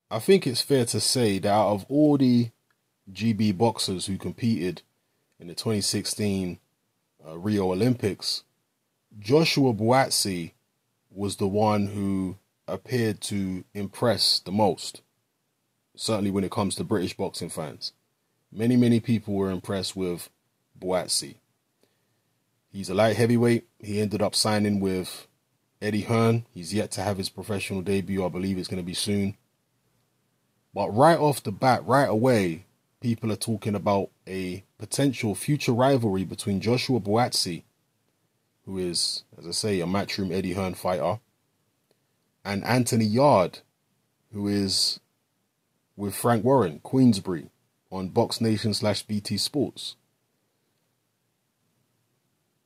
I think it's fair to say that out of all the GB boxers who competed in the 2016 Rio Olympics, Joshua Buatsi was the one who appeared to impress the most, certainly when it comes to British boxing fans. Many people were impressed with Buatsi. He's a light heavyweight. He ended up signing with Eddie Hearn. He's yet to have his professional debut. I believe it's going to be soon. But right off the bat, right away, people are talking about a potential future rivalry between Joshua Buatsi, who is, as I say, a Matchroom Eddie Hearn fighter, and Anthony Yarde, who is with Frank Warren, Queensbury, on Box Nation / BT Sports.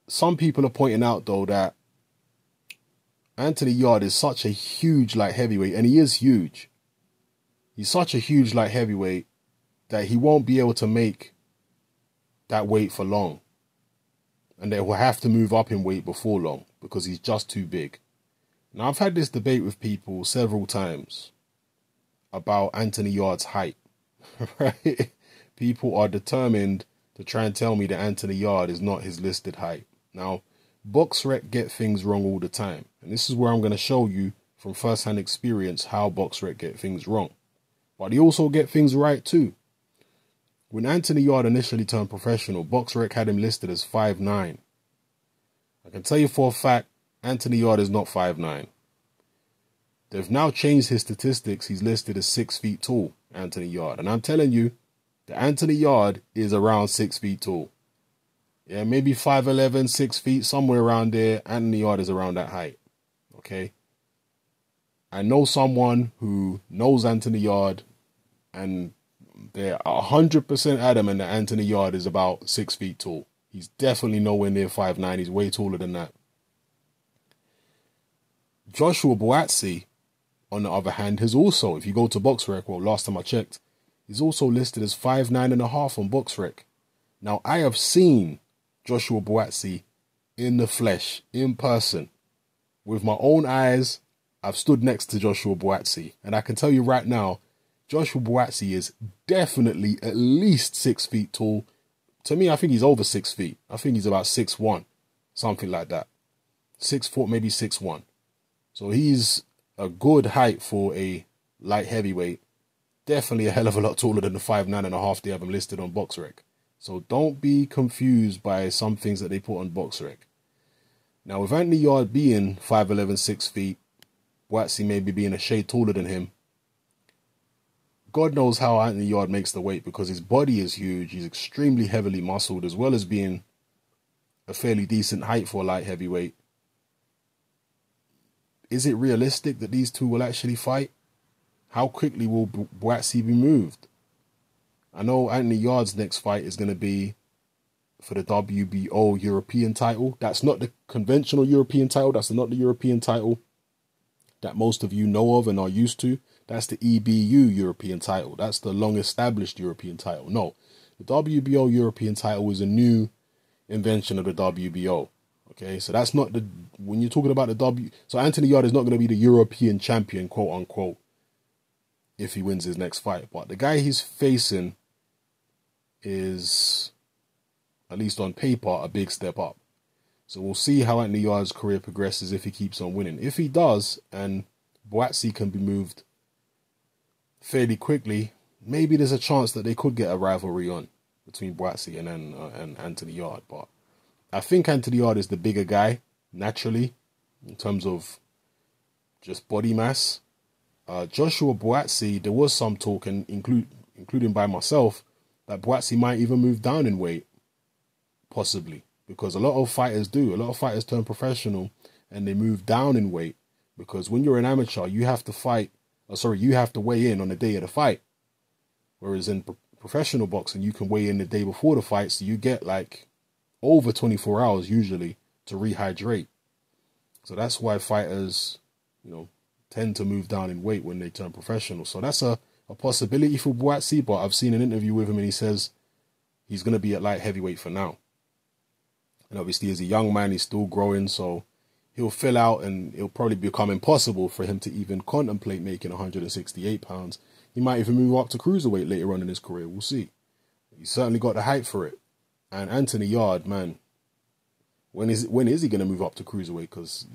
Some people are pointing out, though, that Anthony Yarde is such a huge light heavyweight, and he is huge. He's such a huge light heavyweight that he won't be able to make that weight for long. And they will have to move up in weight before long because he's just too big. Now, I've had this debate with people several times about Anthony Yarde's height. Right? People are determined to try and tell me that Anthony Yarde is not his listed height. Now, BoxRec get things wrong all the time. And this is where I'm going to show you from first-hand experience how BoxRec get things wrong. But they also get things right too. When Anthony Yarde initially turned professional, BoxRec had him listed as 5'9". I can tell you for a fact, Anthony Yarde is not 5'9". They've now changed his statistics. He's listed as 6 feet tall, Anthony Yarde. And I'm telling you, that Anthony Yarde is around 6 feet tall. Yeah, maybe 5'11", 6 feet, somewhere around there. Anthony Yarde is around that height. Okay? I know someone who knows Anthony Yarde, and they're 100% adamant that Anthony Yarde is about 6 feet tall. He's definitely nowhere near 5'9". He's way taller than that. Joshua Buatsi, on the other hand, has also, if you go to BoxRec, well, last time I checked, he's also listed as 5'9.5" on BoxRec. Now, I have seen Joshua Buatsi in the flesh, in person. With my own eyes, I've stood next to Joshua Buatsi. And I can tell you right now, Joshua Buatsi is definitely at least 6 feet tall. To me, I think he's over 6 feet. I think he's about 6'1", something like that. 6 foot, maybe 6'1". So he's a good height for a light heavyweight. Definitely a hell of a lot taller than the 5'9.5" they have him listed on BoxRec. So don't be confused by some things that they put on BoxRec. Now, with Anthony Yarde being 5'11", 6 feet, Buatsi maybe being a shade taller than him, God knows how Anthony Yarde makes the weight because his body is huge. He's extremely heavily muscled, as well as being a fairly decent height for a light heavyweight. Is it realistic that these two will actually fight? How quickly will Buatsi be moved? I know Anthony Yarde's next fight is going to be for the WBO European title. That's not the conventional European title. That's not the European title that most of you know of and are used to. That's the EBU European title. That's the long-established European title. No, the WBO European title is a new invention of the WBO. Okay, so that's not the, when you're talking about the so Anthony Yarde is not going to be the European champion, quote unquote, if he wins his next fight. But the guy he's facing is, at least on paper, a big step up. So we'll see how Anthony Yarde's career progresses if he keeps on winning. If he does, and Buatsi can be moved fairly quickly, maybe there's a chance that they could get a rivalry on between Buatsi and Anthony Yarde. But I think Anthony Yarde is the bigger guy, naturally, in terms of just body mass. Joshua Buatsi, there was some talk, including by myself, that Buatsi might even move down in weight, possibly. Because a lot of fighters do. A lot of fighters turn professional and they move down in weight. Because when you're an amateur, you have to fight, you have to weigh in on the day of the fight. Whereas in professional boxing, you can weigh in the day before the fight, so you get like over 24 hours usually to rehydrate. So that's why fighters, tend to move down in weight when they turn professional. So that's a possibility for Buatsi, but I've seen an interview with him and he says he's going to be at light heavyweight for now. And obviously as a young man, he's still growing, so he'll fill out and it'll probably become impossible for him to even contemplate making 168 pounds. He might even move up to cruiserweight later on in his career. We'll see. He's certainly got the height for it. And Anthony Yarde, man, when is he going to move up to cruiserweight? Because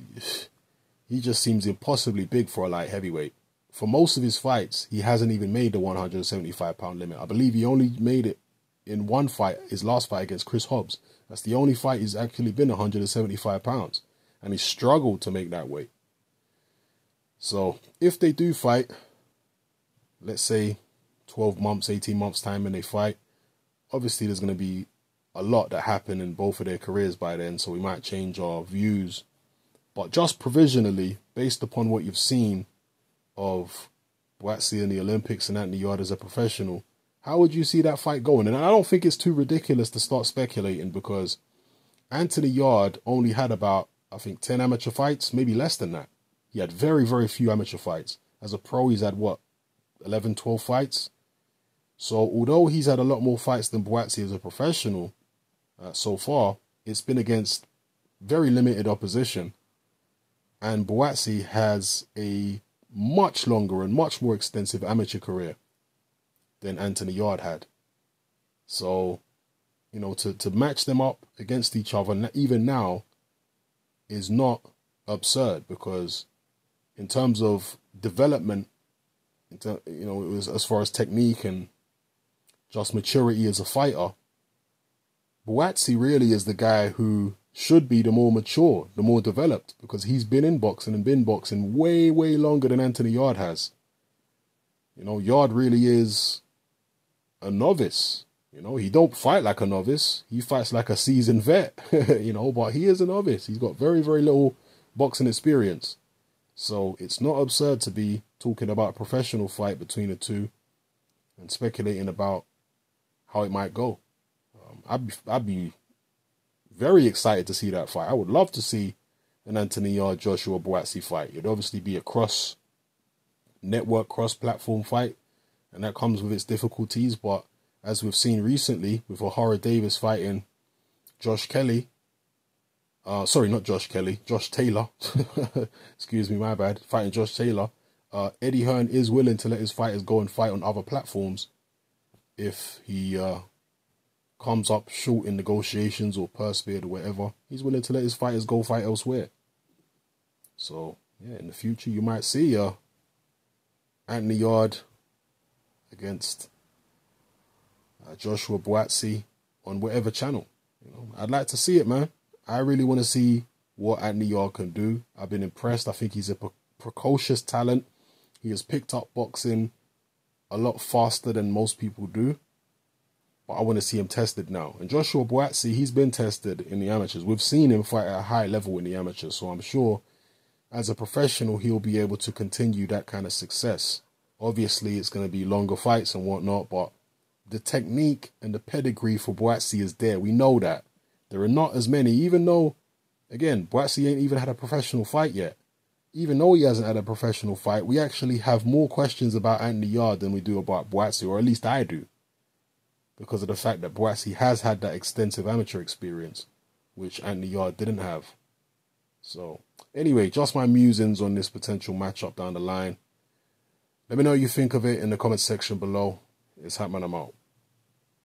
he just seems impossibly big for a light heavyweight. For most of his fights, he hasn't even made the 175-pound limit. I believe he only made it in one fight, his last fight against Chris Hobbs. That's the only fight he's actually been 175 pounds. And he struggled to make that weight. So if they do fight, let's say 12 months, 18 months time and they fight, obviously there's going to be a lot that happen in both of their careers by then. So we might change our views. But just provisionally, based upon what you've seen of Buatsi in the Olympics and Anthony Yarde as a professional, how would you see that fight going? And I don't think it's too ridiculous to start speculating, because Anthony Yarde only had about, I think, 10 amateur fights, maybe less than that. He had very, very few amateur fights. As a pro, he's had, what, 11, 12 fights? So although he's had a lot more fights than Buatsi as a professional so far, it's been against very limited opposition. And Buatsi has a much longer and much more extensive amateur career than Anthony Yarde had. So, you know, to match them up against each other, even now, is not absurd, because in terms of development, you know, it was as far as technique and just maturity as a fighter, Buatsi really is the guy who should be the more mature, the more developed, because he's been in boxing and been boxing way, way longer than Anthony Yarde has. You know, Yarde really is a novice. You know, he don't fight like a novice. He fights like a seasoned vet, you know, but he is a novice. He's got very, very little boxing experience. So it's not absurd to be talking about a professional fight between the two and speculating about how it might go. I'd be very excited to see that fight. I would love to see an Anthony Yarde Joshua Buatsi fight. It'd obviously be a cross-network, cross-platform fight, and that comes with its difficulties. But as we've seen recently with O'Hara Davis fighting Josh Kelly, sorry, not Josh Kelly, Josh Taylor, excuse me, my bad, fighting Josh Taylor, Eddie Hearn is willing to let his fighters go and fight on other platforms if he comes up short in negotiations or purse bid or whatever. He's willing to let his fighters go fight elsewhere. So, yeah, in the future, you might see Anthony Yarde against Joshua Buatsi on whatever channel. You know, I'd like to see it, man. I really want to see what Anthony Yarde can do. I've been impressed. I think he's a precocious talent. He has picked up boxing a lot faster than most people do. But I want to see him tested now. And Joshua Buatsi, he's been tested in the amateurs. We've seen him fight at a high level in the amateurs. So I'm sure as a professional, he'll be able to continue that kind of success. Obviously, it's going to be longer fights and whatnot, but the technique and the pedigree for Buatsi is there. We know that. There are not as many, even though, again, Buatsi ain't even had a professional fight yet. Even though he hasn't had a professional fight, we actually have more questions about Anthony Yarde than we do about Buatsi, or at least I do, because of the fact that Buatsi has had that extensive amateur experience, which Anthony Yarde didn't have. So, anyway, just my musings on this potential matchup down the line. Let me know what you think of it in the comment section below. It's Hatman, I'm out.